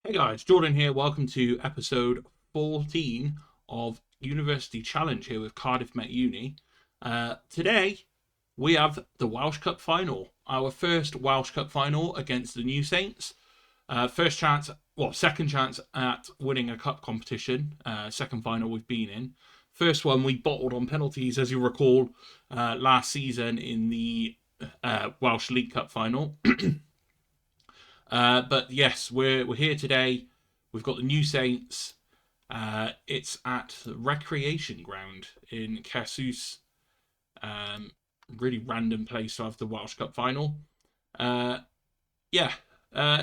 Hey guys, Jordan here. Welcome to episode 14 of University Challenge here with Cardiff Met Uni. Today we have the Welsh Cup final, our first Welsh Cup final against the New Saints. Second chance at winning a cup competition. Second final we've been in. First one we bottled on penalties, as you recall, last season in the Welsh League Cup final. But yes, we're here today. We've got the New Saints. It's at the Recreation Ground in Casus. Really random place to have the Welsh Cup final. Uh, yeah.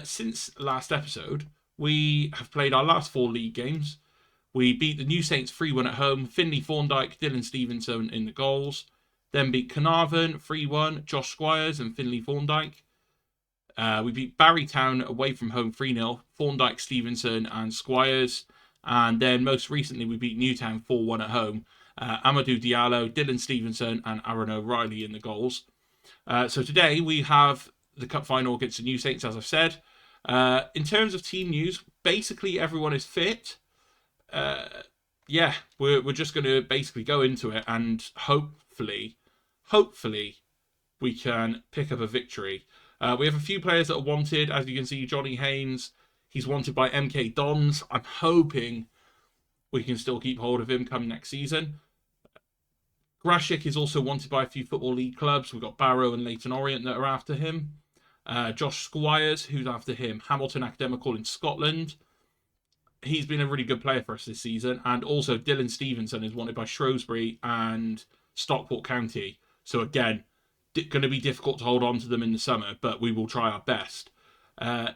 Since last episode, we have played our last four league games. We beat the New Saints 3-1 at home. Finley Thorndyke, Dylan Stevenson in the goals. Then beat Carnarvon 3-1. Josh Squires and Finley Thorndyke. We beat Barrytown away from home 3-0. Thorndyke, Stevenson, and Squires. And then most recently, we beat Newtown 4-1 at home. Amadou Diallo, Dylan Stevenson, and Aaron O'Reilly in the goals. So today we have the cup final against the New Saints, as I've said. In terms of team news, basically everyone is fit. We're just going to basically go into it and hopefully we can pick up a victory. We have a few players that are wanted. As you can see, Johnny Haynes, he's wanted by MK Dons. I'm hoping we can still keep hold of him come next season. Grashik is also wanted by a few Football League clubs. We've got Barrow and Leyton Orient that are after him. Josh Squires, who's after him. Hamilton Academical in Scotland. He's been a really good player for us this season. And also Dylan Stevenson is wanted by Shrewsbury and Stockport County. So again, going to be difficult to hold on to them in the summer, but we will try our best.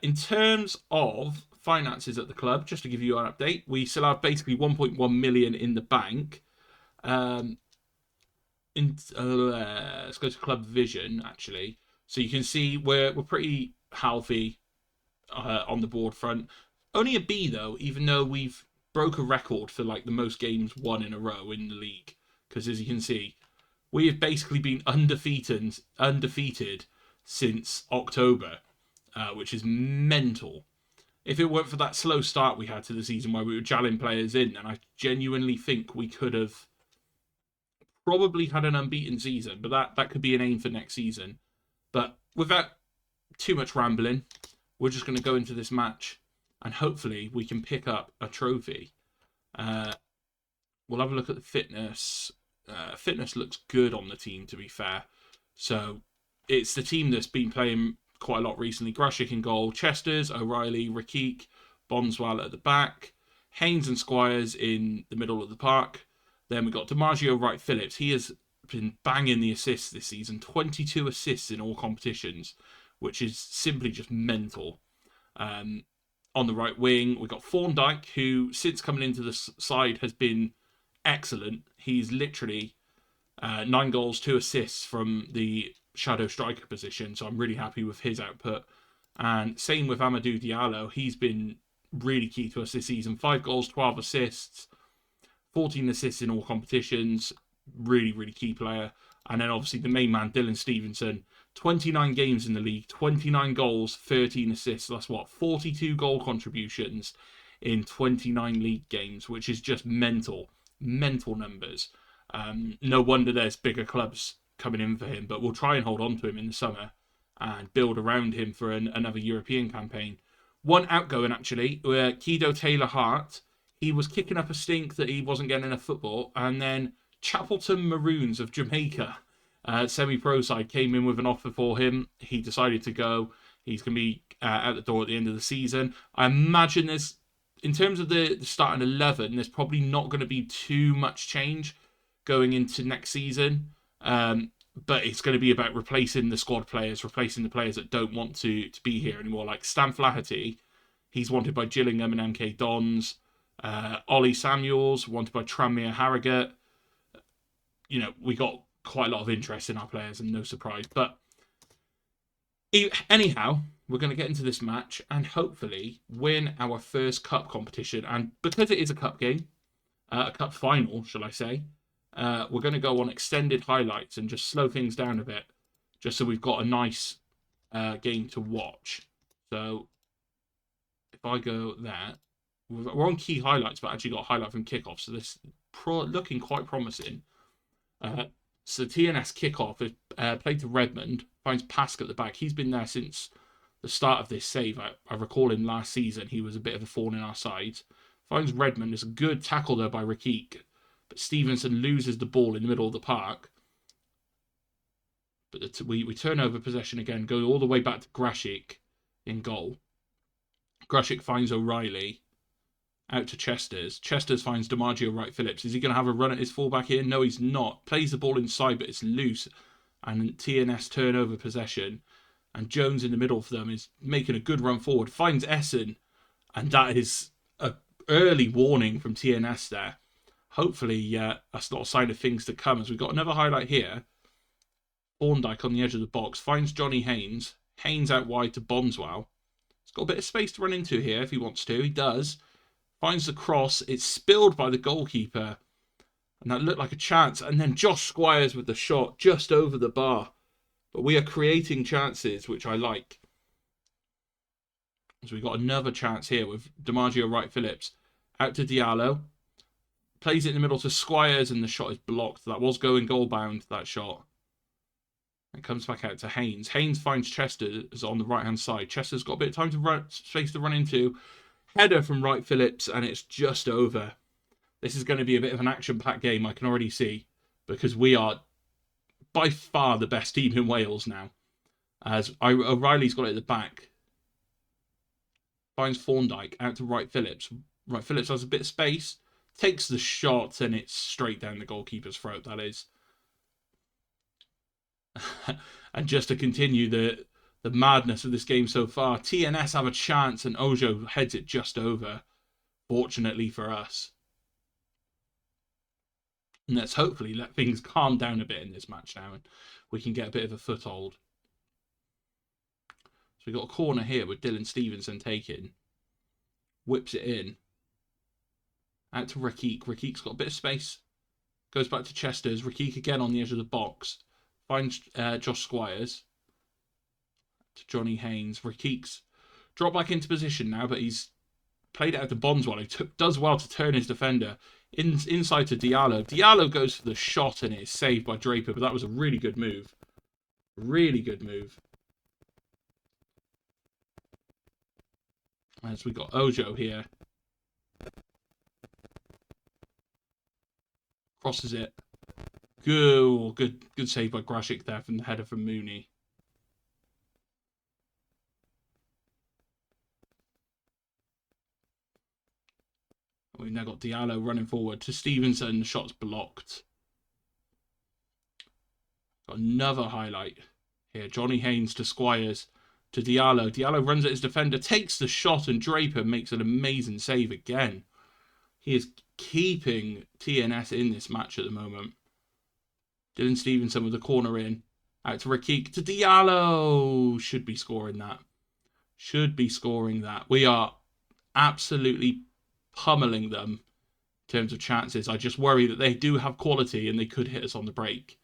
In terms of finances at the club, just to give you an update, we still have basically 1.1 million in the bank. Let's go to Club Vision actually, so you can see we're pretty healthy on the board front. Only a B though, even though we've broke a record for like the most games won in a row in the league. Because as you can see, we have basically been undefeated since October, which is mental. If it weren't for that slow start we had to the season where we were jalling players in, and I genuinely think we could have probably had an unbeaten season, but that could be an aim for next season. But without too much rambling, we're just going to go into this match, and hopefully we can pick up a trophy. We'll have a look at the fitness. Fitness looks good on the team, to be fair. So it's the team that's been playing quite a lot recently. Grashik in goal, Chesters, O'Reilly, Rakik, Bonswell at the back, Haynes and Squires in the middle of the park. Then we've got DiMaggio, Wright, Phillips. He has been banging the assists this season. 22 assists in all competitions, which is simply just mental. On the right wing, we've got Thorndyke, who since coming into the side has been excellent. He's literally 9 goals, 2 assists from the shadow striker position, so I'm really happy with his output. And same with Amadou Diallo. He's been really key to us this season. 5 goals, 12 assists, 14 assists in all competitions. Really, really key player. And then obviously the main man, Dylan Stevenson. 29 games in the league, 29 goals, 13 assists. That's 42 goal contributions in 29 league games, which is just mental numbers. No wonder there's bigger clubs coming in for him, but we'll try and hold on to him in the summer and build around him for another European campaign. One outgoing actually, Kido Taylor Hart. He was kicking up a stink that he wasn't getting enough football, and then Chapelton Maroons of Jamaica, semi-pro side, came in with an offer for him. He decided to go. He's going to be out the door at the end of the season. I imagine there's, in terms of the starting 11, there's probably not going to be too much change going into next season. But it's going to be about replacing the squad players, replacing the players that don't want to be here anymore. Like Stan Flaherty, he's wanted by Gillingham and MK Dons. Ollie Samuels, wanted by Tranmere Harrogate. You know, we got quite a lot of interest in our players, and no surprise. But anyhow, we're going to get into this match and hopefully win our first cup competition. And because it is a cup game, a cup final, shall I say, we're going to go on extended highlights and just slow things down a bit, just so we've got a nice game to watch. So if if I go there, we're on key highlights, but actually got a highlight from kickoff, so this looking quite promising. So TNS kickoff is played to Redmond, finds Pask at the back. He's been there since the start of this save. I recall him last season. He was a bit of a thorn in our side. Finds Redmond. It's a good tackle there by Rakik. But Stevenson loses the ball in the middle of the park. But we turn over possession again, go all the way back to Grashik in goal. Grashik finds O'Reilly. Out to Chesters. Chesters finds DiMaggio Wright Phillips. Is he going to have a run at his fullback here? No, he's not. Plays the ball inside, but it's loose. And TNS turn over possession. And Jones in the middle for them is making a good run forward. Finds Essen. And that is an early warning from TNS there. Hopefully, that's not a sign of things to come, as we've got another highlight here. Thorndyke on the edge of the box. Finds Johnny Haynes. Haynes out wide to Bonswell. He's got a bit of space to run into here if he wants to. He does. Finds the cross. It's spilled by the goalkeeper. And that looked like a chance. And then Josh Squires with the shot just over the bar. But we are creating chances, which I like. So we got another chance here with DiMaggio Wright Phillips. Out to Diallo. Plays it in the middle to Squires and the shot is blocked. That was going goal bound, that shot. It comes back out to Haynes. Haynes finds Chesters on the right-hand side. Chester's got a bit of time to run, space to run into. Header from Wright Phillips, and it's just over. This is going to be a bit of an action-packed game, I can already see, because we are by far the best team in Wales now. As O'Reilly's got it at the back. Finds Thorndyke out to Wright Phillips. Wright Phillips has a bit of space. Takes the shot, and it's straight down the goalkeeper's throat, that is. And just to continue the madness of this game so far, TNS have a chance and Ojo heads it just over, fortunately for us. And let's hopefully let things calm down a bit in this match now and we can get a bit of a foothold. So we've got a corner here with Dylan Stevenson taking. Whips it in. Out to Rakik. Rakik's got a bit of space. Goes back to Chesters. Rakik again on the edge of the box. Finds Josh Squires. To Johnny Haynes. Rakik's dropped back into position now, but he's played it out to Bonswell, who does well to turn his defender. Inside to Diallo. Diallo goes for the shot and it is saved by Draper, but that was a really good move. Really good move. As we got Ojo here. Crosses it. Good save by Grashik there from the header from Mooney. We've now got Diallo running forward to Stevenson. The shot's blocked. Got another highlight here. Johnny Haynes to Squires to Diallo. Diallo runs at his defender, takes the shot, and Draper makes an amazing save again. He is keeping TNS in this match at the moment. Dylan Stevenson with the corner in. Out to Rakik to Diallo. Should be scoring that. Should be scoring that. We are absolutely pummeling them in terms of chances. I just worry that they do have quality and they could hit us on the break.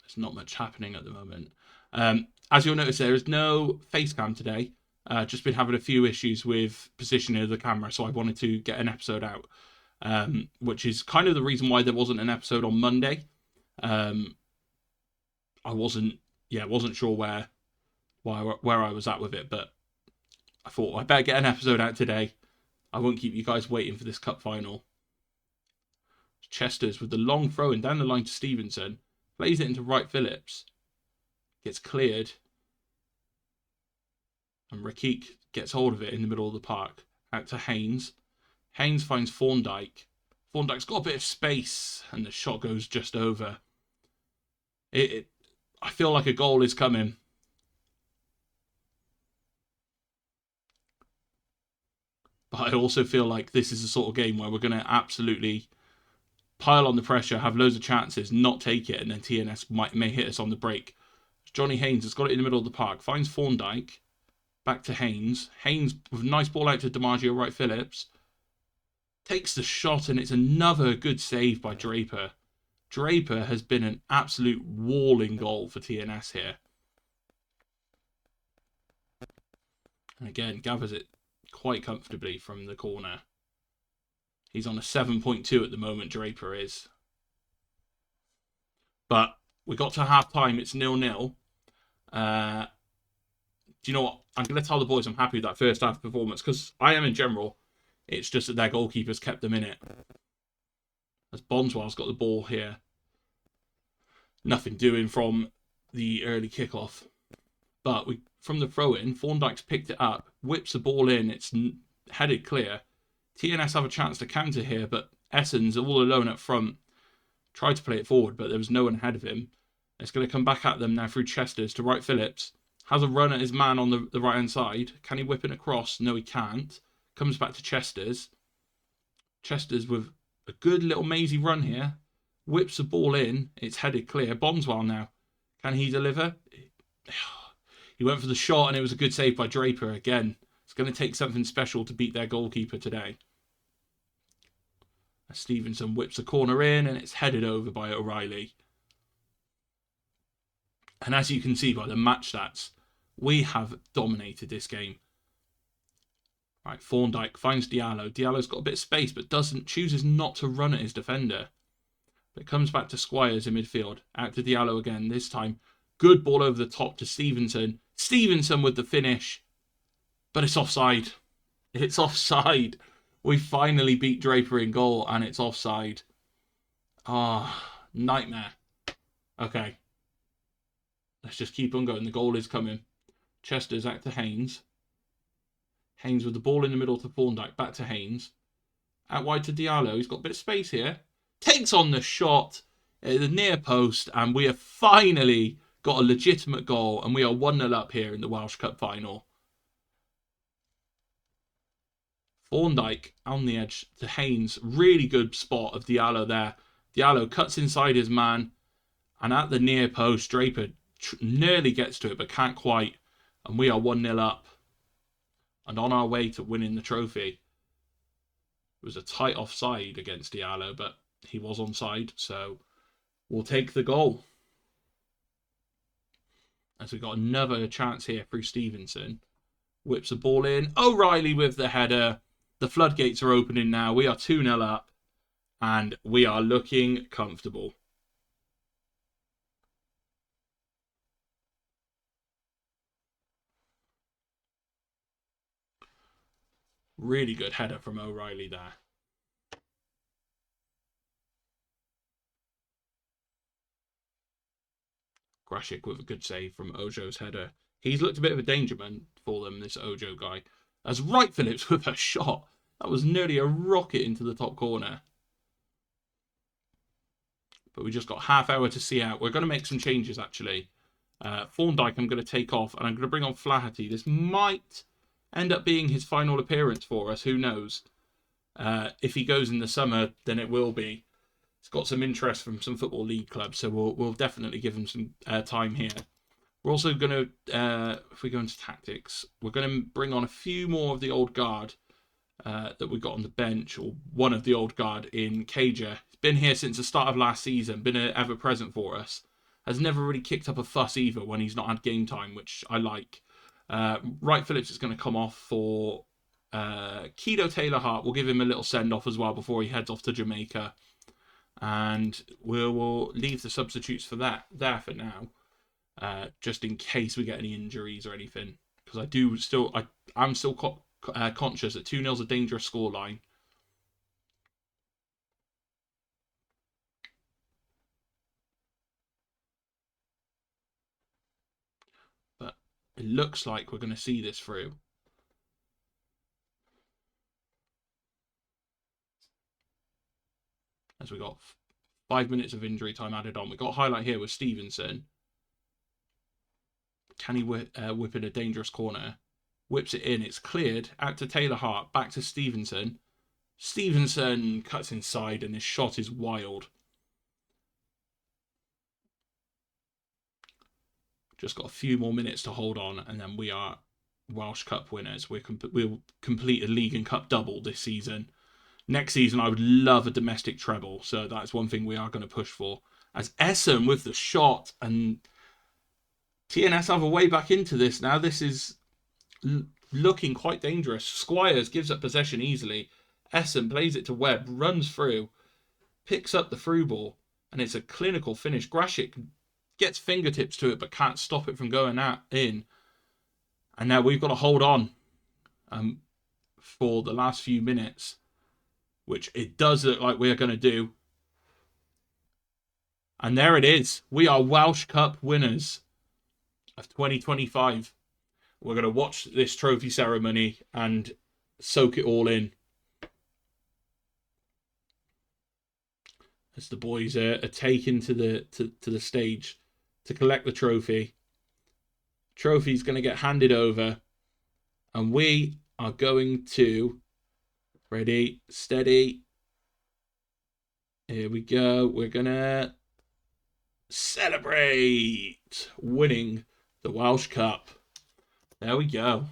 There's not much happening at the moment. As you'll notice, there is no face cam today. Just been having a few issues with positioning of the camera, so I wanted to get an episode out, which is kind of the reason why there wasn't an episode on Monday. I wasn't sure where I was at with it, but I thought I better get an episode out today. I won't keep you guys waiting for this cup final. Chesters with the long throw in down the line to Stevenson. Plays it into Wright Phillips. Gets cleared. And Rakik gets hold of it in the middle of the park. Out to Haynes. Haynes finds Thorndyke. Thorndyke's got a bit of space. And the shot goes just over. I feel like a goal is coming. But I also feel like this is the sort of game where we're going to absolutely pile on the pressure, have loads of chances, not take it, and then TNS may hit us on the break. Johnny Haynes has got it in the middle of the park. Finds Thorndyke. Back to Haynes. Haynes with a nice ball out to DiMaggio Wright Phillips. Takes the shot, and it's another good save by Draper. Draper has been an absolute walling goal for TNS here. And again, gathers it quite comfortably from the corner. He's on a 7.2 at the moment, Draper is. But we got to half time, it's 0-0. Do you know what? I'm going to tell the boys I'm happy with that first half performance, because I am in general. It's just that their goalkeepers kept them in it. As Bonswell's got the ball here. Nothing doing from the early kickoff. But from the throw-in, Thorndike's picked it up, whips the ball in, it's headed clear. TNS have a chance to counter here, but Essens, all alone up front, tried to play it forward, but there was no one ahead of him. It's going to come back at them now through Chesters to Wright Phillips. Has a run at his man on the right-hand side. Can he whip it across? No, he can't. Comes back to Chesters. Chesters with a good little mazy run here. Whips the ball in. It's headed clear. Bonswell now. Can he deliver? He went for the shot and it was a good save by Draper again. It's going to take something special to beat their goalkeeper today. Stevenson whips the corner in and it's headed over by O'Reilly. And as you can see by the match stats, we have dominated this game. Right, Thorndike finds Diallo. Diallo's got a bit of space, but chooses not to run at his defender. But it comes back to Squires in midfield. Out to Diallo again. This time, good ball over the top to Stevenson. Stevenson with the finish. But it's offside. It's offside. We finally beat Draper in goal, and it's offside. Nightmare. Okay. Let's just keep on going. The goal is coming. Chester's out to Haynes. Haynes with the ball in the middle to Thorndike. Back to Haynes. Out wide to Diallo. He's got a bit of space here. Takes on the shot at the near post. And we have finally got a legitimate goal. And we are 1-0 up here in the Welsh Cup final. Thorndike on the edge to Haynes. Really good spot of Diallo there. Diallo cuts inside his man. And at the near post, Draper nearly gets to it but can't quite. And we are 1-0 up. And on our way to winning the trophy. It was a tight offside against Diallo, but he was onside. So we'll take the goal. As we got another chance here through Stevenson. Whips the ball in. O'Reilly with the header. The floodgates are opening now. We are 2-0 up. And we are looking comfortable. Really good header from O'Reilly there. Grashik with a good save from Ojo's header. He's looked a bit of a danger man for them, this Ojo guy. As Wright Phillips with a shot. That was nearly a rocket into the top corner. But we just got half hour to see out. We're going to make some changes, actually. Thorndike I'm going to take off, and I'm going to bring on Flaherty. This might end up being his final appearance for us. Who knows? If he goes in the summer, then it will be. He's got some interest from some Football League clubs, so we'll definitely give him some time here. We're also going to, if we go into tactics, we're going to bring on a few more of the old guard that we got on the bench, or one of the old guard in Cager. He's been here since the start of last season, been ever present for us. Has never really kicked up a fuss either when he's not had game time, which I like. Wright Phillips is going to come off for Keto Taylor Hart. We'll give him a little send-off as well before he heads off to Jamaica. And we'll leave the substitutes for that there for now. Just in case we get any injuries or anything. Because I'm still conscious that 2-0 is a dangerous scoreline. But it looks like we're going to see this through. As we got 5 minutes of injury time added on. We got a highlight here with Stevenson. Can he whip in a dangerous corner? Whips it in. It's cleared. Out to Taylor Hart. Back to Stevenson. Stevenson cuts inside and his shot is wild. Just got a few more minutes to hold on and then we are Welsh Cup winners. We'll complete a League and Cup double this season. Next season, I would love a domestic treble. So that's one thing we are going to push for. As Essen with the shot, and TNS have a way back into this now. This is looking quite dangerous. Squires gives up possession easily. Essen plays it to Webb, runs through, picks up the through ball, and it's a clinical finish. Grashik gets fingertips to it, but can't stop it from going in. And now we've got to hold on for the last few minutes, which it does look like we're going to do. And there it is. We are Welsh Cup winners of 2025. We're going to watch this trophy ceremony and soak it all in. As the boys are taken to the stage to collect the trophy. Trophy's going to get handed over. And we are going to... Ready, steady. Here we go. We're going to celebrate winning the Welsh Cup. There we go.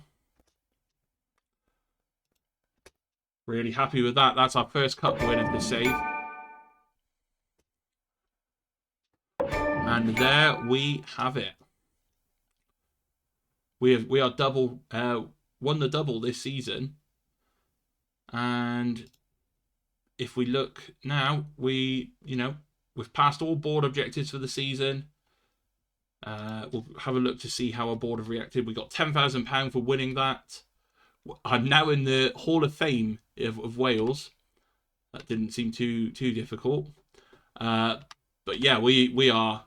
Really happy with that. That's our first cup win of the save. And there we have it. We are double won the double this season. And if we look now, we've passed all board objectives for the season. We'll have a look to see how our board have reacted. We got £10,000 for winning that. I'm now in the Hall of Fame of Wales. That didn't seem too difficult. But yeah, we are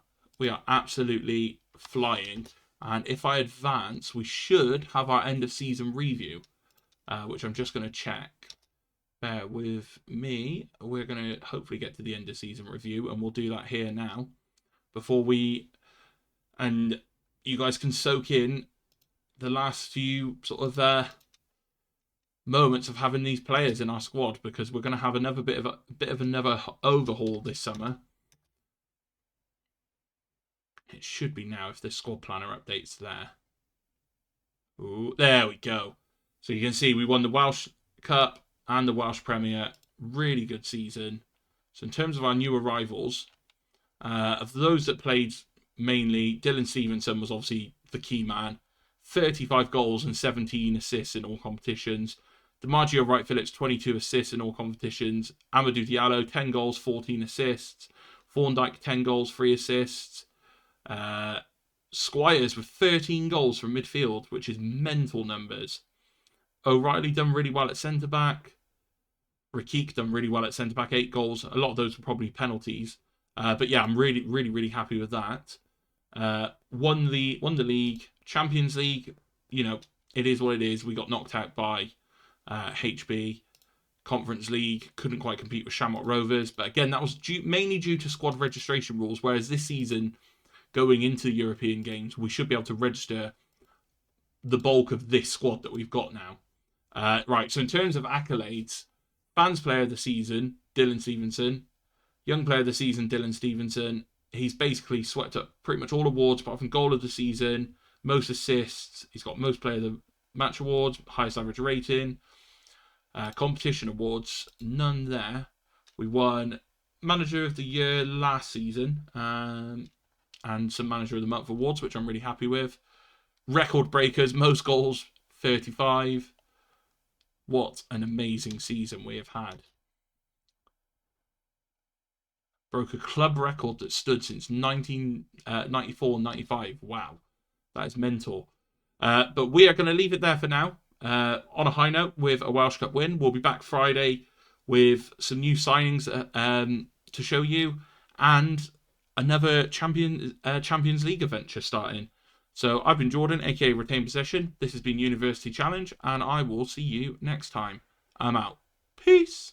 absolutely flying. And if I advance, we should have our end of season review, which I'm just going to check. Bear with me. We're going to hopefully get to the end of season review, and we'll do that here now. Before we... And you guys can soak in the last few sort of moments of having these players in our squad, because we're going to have another bit of another overhaul this summer. It should be now if the squad planner updates there. Ooh, there we go. So you can see we won the Welsh Cup and the Welsh Premier. Really good season. So in terms of our new arrivals, of those that played mainly, Dylan Stevenson was obviously the key man. 35 goals and 17 assists in all competitions. DiMaggio Wright Phillips, 22 assists in all competitions. Amadou Diallo, 10 goals, 14 assists. Thorndike, 10 goals, 3 assists. Squires with 13 goals from midfield, which is mental numbers. O'Reilly done really well at centre-back. Rakik done really well at centre-back, 8 goals. A lot of those were probably penalties. But yeah, I'm really happy with that. Won the league. Champions League, it is what it is. We got knocked out by HB. Conference League, couldn't quite compete with Shamrock Rovers. But again, that was mainly due to squad registration rules, whereas this season, going into the European games, we should be able to register the bulk of this squad that we've got now. Right, so in terms of accolades, Fans Player of the Season, Dylan Stevenson. Young Player of the Season, Dylan Stevenson. He's basically swept up pretty much all awards, apart from Goal of the Season, most assists. He's got most Player of the Match awards, highest average rating. Competition awards, none there. We won Manager of the Year last season, and some Manager of the Month awards, which I'm really happy with. Record breakers, most goals, 35. What an amazing season we have had. Broke a club record that stood since 1994-95. Wow, that is mental. But we are going to leave it there for now. On a high note with a Welsh Cup win. We'll be back Friday with some new signings to show you, and another Champions League adventure starting. So I've been Jordan, aka Retain Possession. This has been University Challenge, and I will see you next time. I'm out. Peace.